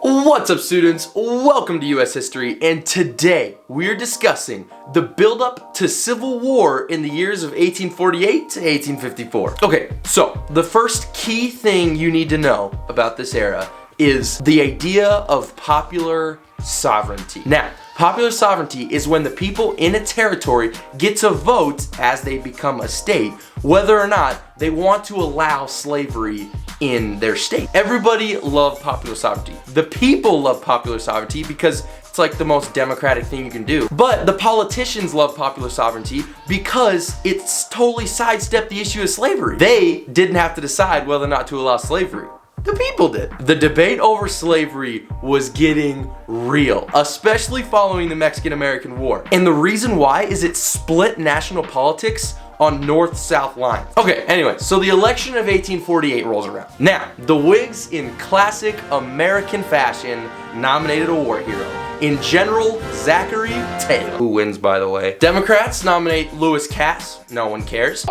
What's up, students? Welcome to US History, and today we're discussing the buildup to Civil War in the years of 1848 to 1854. Okay, so the first key thing you need to know about this era is the idea of popular sovereignty. Now, popular sovereignty is when the people in a territory get to vote as they become a state whether or not they want to allow slavery in their state. Everybody loved popular sovereignty. The people love popular sovereignty because it's like the most democratic thing you can do. But the politicians love popular sovereignty because it's totally sidestepped the issue of slavery. They didn't have to decide whether or not to allow slavery. The people did. The debate over slavery was getting real, especially following the Mexican-American War. And the reason why is it split national politics on north-south lines. Okay, anyway, so the election of 1848 rolls around. Now, the Whigs, in classic American fashion, nominated a war hero in General Zachary Taylor, who wins, by the way. Democrats nominate Lewis Cass. No one cares.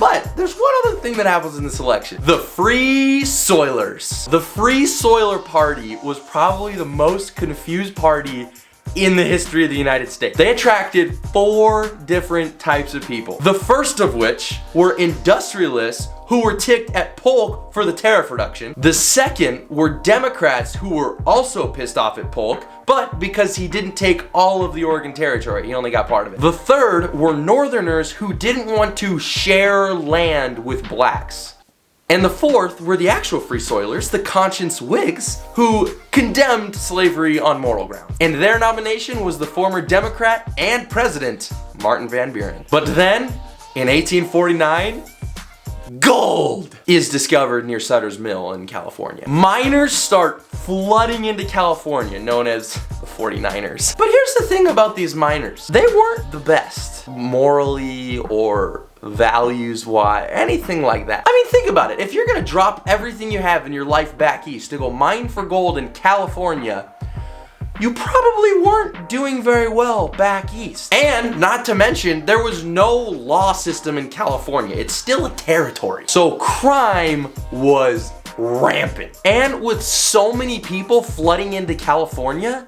But there's one other thing that happens in this election. The Free Soilers. The Free Soiler Party was probably the most confused party in the history of the United States. They attracted 4 different types of people. The first of which were industrialists who were ticked at Polk for the tariff reduction. The second were Democrats who were also pissed off at Polk, but because he didn't take all of the Oregon Territory, he only got part of it. The third were Northerners who didn't want to share land with blacks. And the fourth were the actual Free Soilers, the conscience Whigs, who condemned slavery on moral grounds. And their nomination was the former Democrat and President, Martin Van Buren. But then, in 1849, gold is discovered near Sutter's Mill in California. Miners start flooding into California, known as the 49ers. But here's the thing about these miners. They weren't the best, morally or values-wise, anything like that. I mean, think about it. If you're gonna drop everything you have in your life back east to go mine for gold in California, you probably weren't doing very well back east. And not to mention, there was no law system in California. It's still a territory. So crime was rampant. And with so many people flooding into California,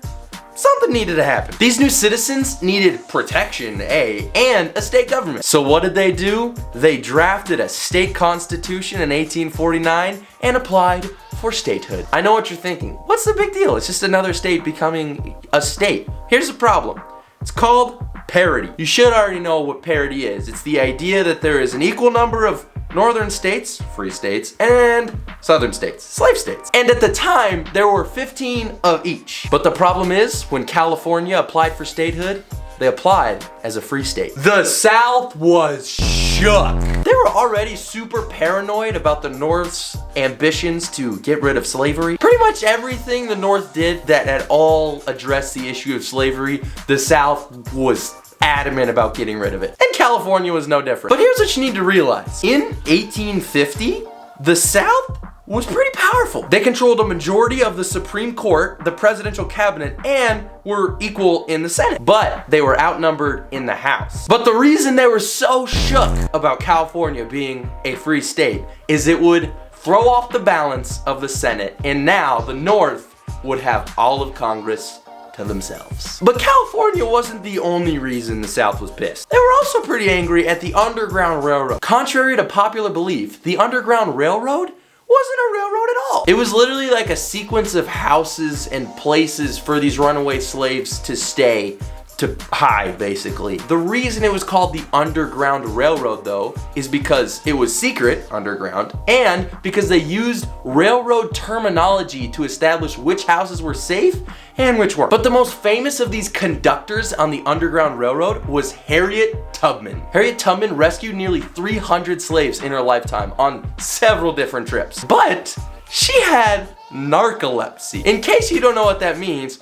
something needed to happen. These new citizens needed protection, and a state government. So what did they do? They drafted a state constitution in 1849 and applied for statehood. I know what you're thinking. What's the big deal? It's just another state becoming a state. Here's the problem. It's called parity. You should already know what parity is. It's the idea that there is an equal number of northern states, free states, and southern states, slave states. And at the time, there were 15 of each. But the problem is, when California applied for statehood, they applied as a free state. The South was shook. They were already super paranoid about the North's ambitions to get rid of slavery. Pretty much everything the North did that at all addressed the issue of slavery, the South was adamant about getting rid of it. And California was no different. But here's what you need to realize. In 1850, the South was pretty powerful. They controlled a majority of the Supreme Court, the presidential cabinet, and were equal in the Senate. But they were outnumbered in the House. But the reason they were so shook about California being a free state is it would throw off the balance of the Senate, and now the North would have all of Congress to themselves. But California wasn't the only reason the South was pissed. They were also pretty angry at the Underground Railroad. Contrary to popular belief, the Underground Railroad wasn't a railroad at all. It was literally like a sequence of houses and places for these runaway slaves to stay, to hide, basically. The reason it was called the Underground Railroad, though, is because it was secret, underground, and because they used railroad terminology to establish which houses were safe and which weren't. But the most famous of these conductors on the Underground Railroad was Harriet Tubman. Harriet Tubman rescued nearly 300 slaves in her lifetime on several different trips. But she had narcolepsy. In case you don't know what that means,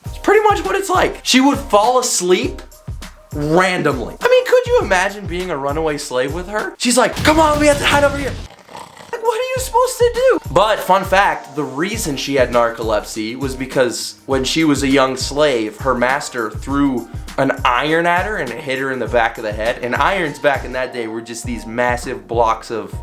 it's pretty much what it's like. She would fall asleep randomly. I mean, could you imagine being a runaway slave with her? She's like, come on, we have to hide over here. Like, what are you supposed to do? But fun fact, the reason she had narcolepsy was because when she was a young slave, her master threw an iron at her and it hit her in the back of the head. And irons back in that day were just these massive blocks of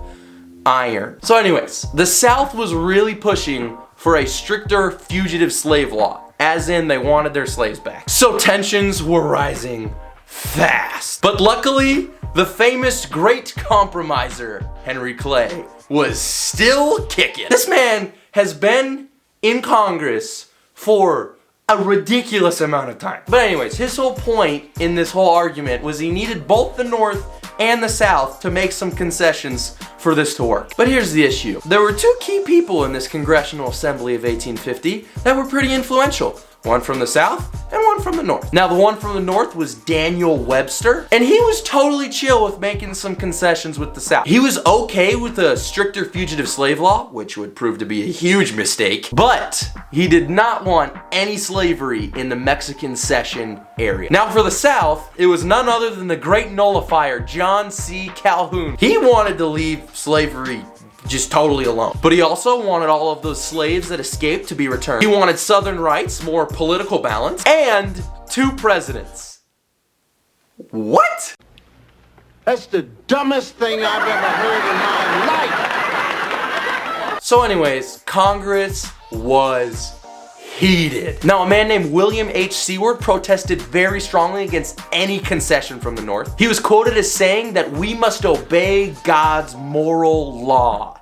iron. So anyways, the South was really pushing for a stricter fugitive slave law, as in they wanted their slaves back. So tensions were rising fast. But luckily, the famous great compromiser, Henry Clay, was still kicking. This man has been in Congress for a ridiculous amount of time. But anyways, his whole point in this whole argument was he needed both the North and the South to make some concessions for this to work. But here's the issue. There were two key people in this Congressional Assembly of 1850 that were pretty influential. One from the South and one from the North. Now the one from the North was Daniel Webster, and he was totally chill with making some concessions with the South. He was okay with a stricter fugitive slave law, which would prove to be a huge mistake, but he did not want any slavery in the Mexican Cession area. Now for the South, it was none other than the great nullifier, John C. Calhoun. He wanted to leave slavery just totally alone. But he also wanted all of those slaves that escaped to be returned. He wanted Southern rights, more political balance, and 2 presidents. What? That's the dumbest thing I've ever heard in my life. So anyways, Congress was heated. Now a man named William H. Seward protested very strongly against any concession from the North. He was quoted as saying that we must obey God's moral law.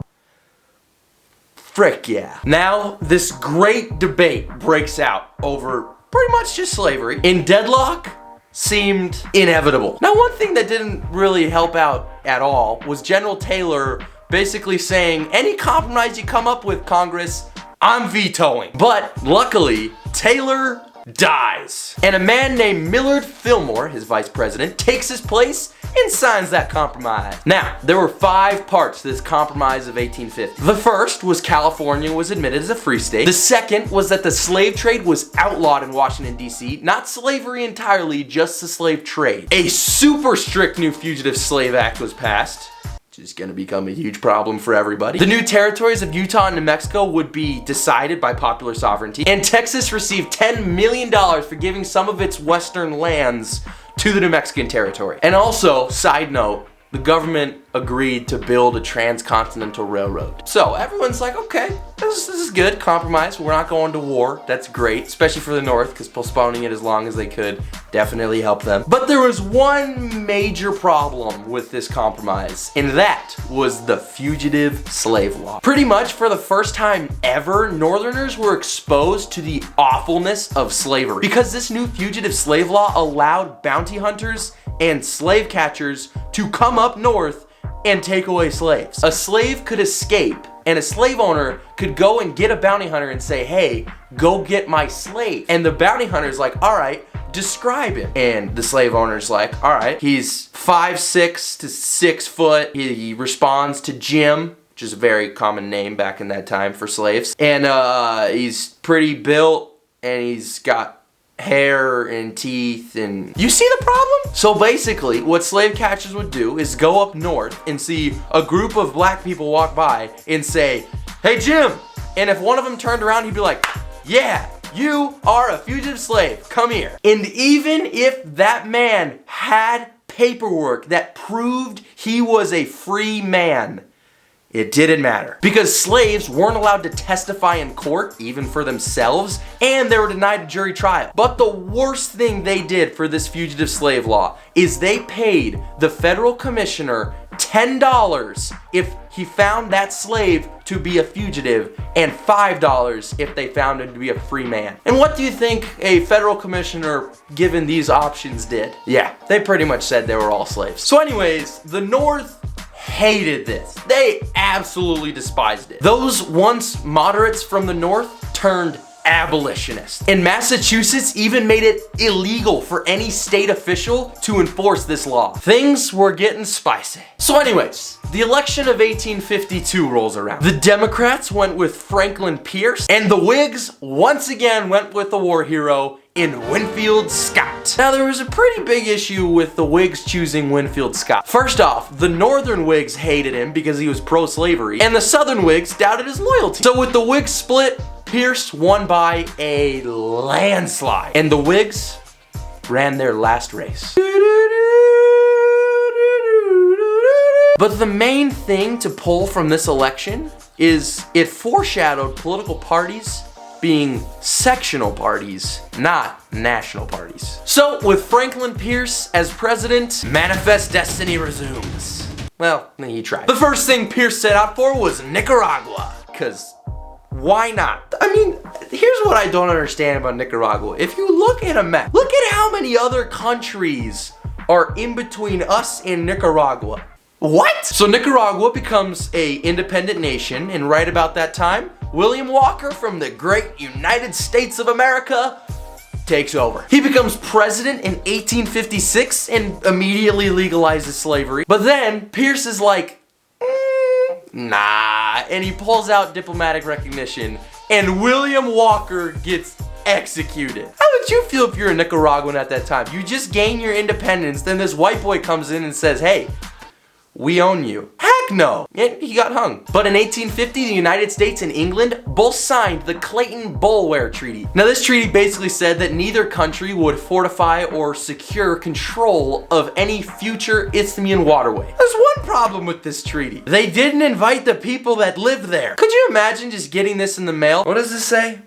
Frick yeah. Now this great debate breaks out over pretty much just slavery. In deadlock seemed inevitable. Now one thing that didn't really help out at all was General Taylor basically saying, any compromise you come up with, Congress, I'm vetoing. But luckily, Taylor dies. And a man named Millard Fillmore, his vice president, takes his place and signs that compromise. Now, there were 5 parts to this compromise of 1850. The first was California was admitted as a free state. The second was that the slave trade was outlawed in Washington, D.C. Not slavery entirely, just the slave trade. A super strict new Fugitive Slave Act was passed, which is going to become a huge problem for everybody. The new territories of Utah and New Mexico would be decided by popular sovereignty, and Texas received $10 million for giving some of its western lands to the New Mexican territory. And also, side note, the government agreed to build a transcontinental railroad. So everyone's like, okay, this is good, compromise. We're not going to war. That's great, especially for the North, because postponing it as long as they could definitely helped them. But there was one major problem with this compromise, and that was the Fugitive Slave Law. Pretty much for the first time ever, Northerners were exposed to the awfulness of slavery, because this new Fugitive Slave Law allowed bounty hunters and slave catchers to come up north and take away slaves. A slave could escape, and a slave owner could go and get a bounty hunter and say, hey, go get my slave. And the bounty hunter's like, all right, describe him. And the slave owner's like, all right, he's 5'6" to 6 foot. He responds to Jim, which is a very common name back in that time for slaves. And he's pretty built, and he's got hair and teeth, and you see the problem? So basically what slave catchers would do is go up north and see a group of black people walk by and say, hey Jim, and if one of them turned around, he'd be like, yeah, you are a fugitive slave, come here. And even if that man had paperwork that proved he was a free man, it didn't matter, because slaves weren't allowed to testify in court, even for themselves, and they were denied a jury trial. But the worst thing they did for this fugitive slave law is they paid the federal commissioner $10 if he found that slave to be a fugitive, and $5 if they found him to be a free man. And what do you think a federal commissioner, given these options, did? Yeah, they pretty much said they were all slaves. So anyways, the North hated this. They absolutely despised it. Those once moderates from the North turned abolitionists. And Massachusetts even made it illegal for any state official to enforce this law. Things were getting spicy. So anyways, the election of 1852 rolls around. The Democrats went with Franklin Pierce, and the Whigs once again went with the war hero in Winfield Scott. Now there was a pretty big issue with the Whigs choosing Winfield Scott. First off, the Northern Whigs hated him because he was pro-slavery, and the Southern Whigs doubted his loyalty. So with the Whigs split, Pierce won by a landslide, and the Whigs ran their last race. But the main thing to pull from this election is it foreshadowed political parties being sectional parties, not national parties. So, with Franklin Pierce as president, Manifest Destiny resumes. Well, he tried. The first thing Pierce set out for was Nicaragua, because why not? I mean, here's what I don't understand about Nicaragua. If you look at a map, look at how many other countries are in between us and Nicaragua. What? So Nicaragua becomes an independent nation, and right about that time, William Walker from the great United States of America takes over. He becomes president in 1856 and immediately legalizes slavery. But then Pierce is like, nah, and he pulls out diplomatic recognition, and William Walker gets executed. How would you feel if you're a Nicaraguan at that time? You just gain your independence, then this white boy comes in and says, hey, we own you. Heck no! And he got hung. But in 1850, the United States and England both signed the Clayton-Bulwer Treaty. Now this treaty basically said that neither country would fortify or secure control of any future Isthmian waterway. There's one problem with this treaty. They didn't invite the people that live there. Could you imagine just getting this in the mail? What does this say?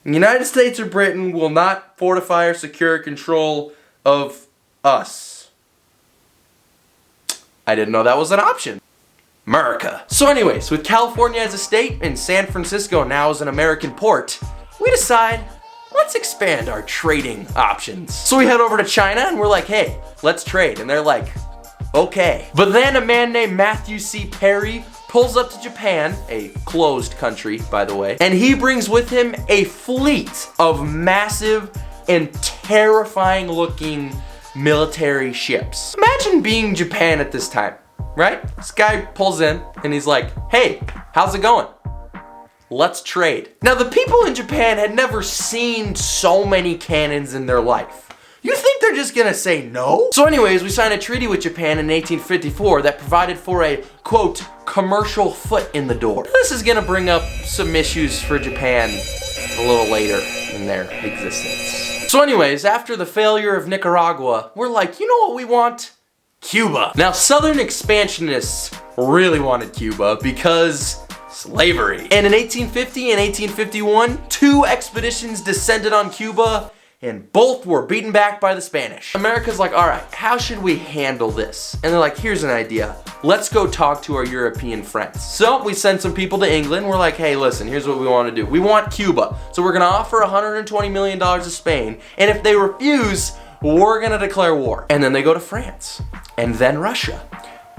The United States or Britain will not fortify or secure control of us. I didn't know that was an option. America. So anyways, with California as a state and San Francisco now as an American port, we decide, let's expand our trading options. So we head over to China and we're like, hey, let's trade. And they're like, okay. But then a man named Matthew C. Perry pulls up to Japan, a closed country, by the way, and he brings with him a fleet of massive and terrifying looking military ships. Imagine being Japan at this time, right? This guy pulls in and he's like, hey, how's it going? Let's trade. Now the people in Japan had never seen so many cannons in their life. You think they're just gonna say no? So anyways, we signed a treaty with Japan in 1854 that provided for a, quote, commercial foot in the door. This is gonna bring up some issues for Japan a little later in their existence. So anyways, after the failure of Nicaragua, we're like, you know what we want? Cuba. Now, Southern expansionists really wanted Cuba because slavery. And in 1850 and 1851, 2 expeditions descended on Cuba and both were beaten back by the Spanish. America's like, all right, how should we handle this? And they're like, here's an idea. Let's go talk to our European friends. So we send some people to England. We're like, hey, listen, here's what we want to do. We want Cuba. So we're gonna offer $120 million to Spain. And if they refuse, we're gonna declare war. And then they go to France and then Russia.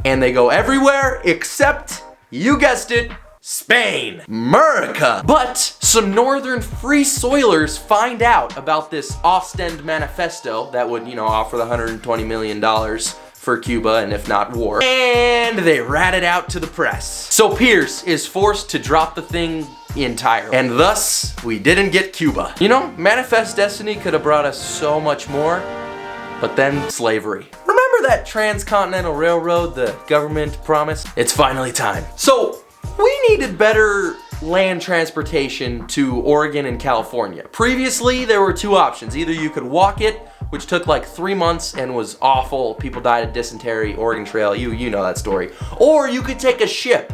And they go everywhere except, you guessed it, Spain. America. But some northern free soilers find out about this Ostend manifesto that would, offer the $120 million for Cuba and if not war. And they rat it out to the press. So Pierce is forced to drop the thing entirely. And thus, we didn't get Cuba. Manifest Destiny could have brought us so much more, but then slavery. Remember that transcontinental railroad the government promised? It's finally time. So, we needed better land transportation to Oregon and California. Previously, there were 2 options. Either you could walk it, which took like 3 months and was awful. People died of dysentery, Oregon Trail, you know that story. Or you could take a ship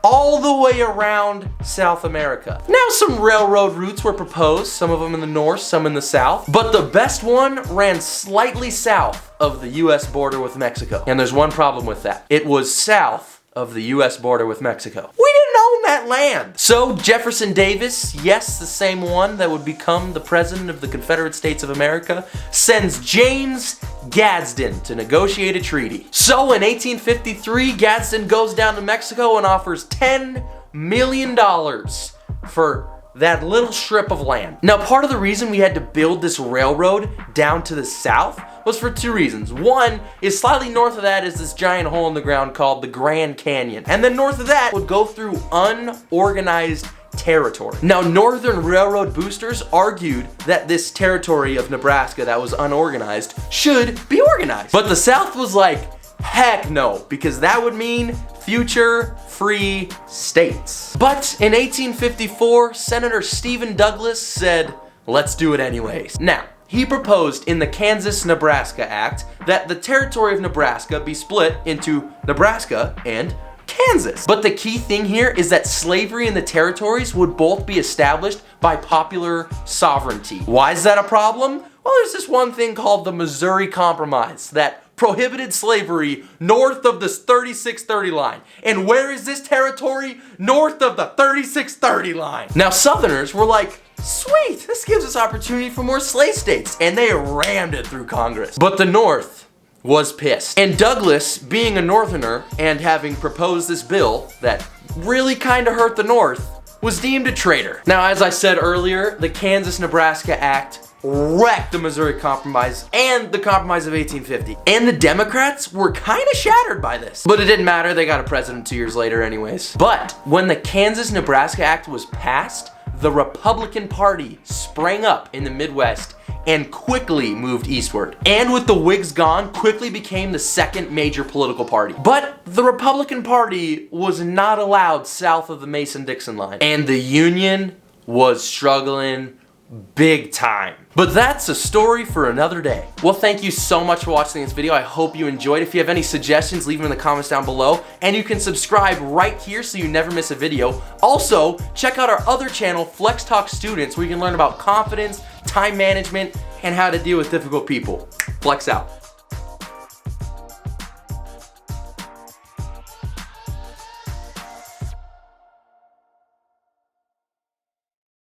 all the way around South America. Now some railroad routes were proposed, some of them in the north, some in the south, but the best one ran slightly south of the US border with Mexico. And there's one problem with that. It was south of the US border with Mexico. We didn't own that land. So Jefferson Davis, yes, the same one that would become the president of the Confederate States of America, sends James Gadsden to negotiate a treaty. So in 1853, Gadsden goes down to Mexico and offers $10 million for that little strip of land. Now, part of the reason we had to build this railroad down to the south was for 2 reasons. One is slightly north of that is this giant hole in the ground called the Grand Canyon. And then north of that would go through unorganized territory. Now, Northern Railroad boosters argued that this territory of Nebraska that was unorganized should be organized. But the South was like, heck no, because that would mean future free states. But in 1854, Senator Stephen Douglas said, let's do it anyways. Now, he proposed in the Kansas-Nebraska Act that the territory of Nebraska be split into Nebraska and Kansas. But the key thing here is that slavery in the territories would both be established by popular sovereignty. Why is that a problem? Well, there's this one thing called the Missouri Compromise that prohibited slavery north of the 3630 line. And where is this territory? North of the 3630 line. Now, Southerners were like, sweet, this gives us opportunity for more slave states, and they rammed it through Congress. But the North was pissed. And Douglas, being a Northerner and having proposed this bill that really kind of hurt the North, was deemed a traitor. Now, as I said earlier, the Kansas-Nebraska Act wrecked the Missouri Compromise and the Compromise of 1850. And the Democrats were kind of shattered by this. But it didn't matter, they got a president 2 years later anyways. But when the Kansas-Nebraska Act was passed, the Republican Party sprang up in the Midwest and quickly moved eastward. And with the Whigs gone, quickly became the second major political party. But the Republican Party was not allowed south of the Mason-Dixon line. And the Union was struggling big time. But that's a story for another day. Well, thank you so much for watching this video. I hope you enjoyed. If you have any suggestions, leave them in the comments down below. And you can subscribe right here so you never miss a video. Also, check out our other channel, FlexTalk Students, where you can learn about confidence, time management, and how to deal with difficult people. Flex out.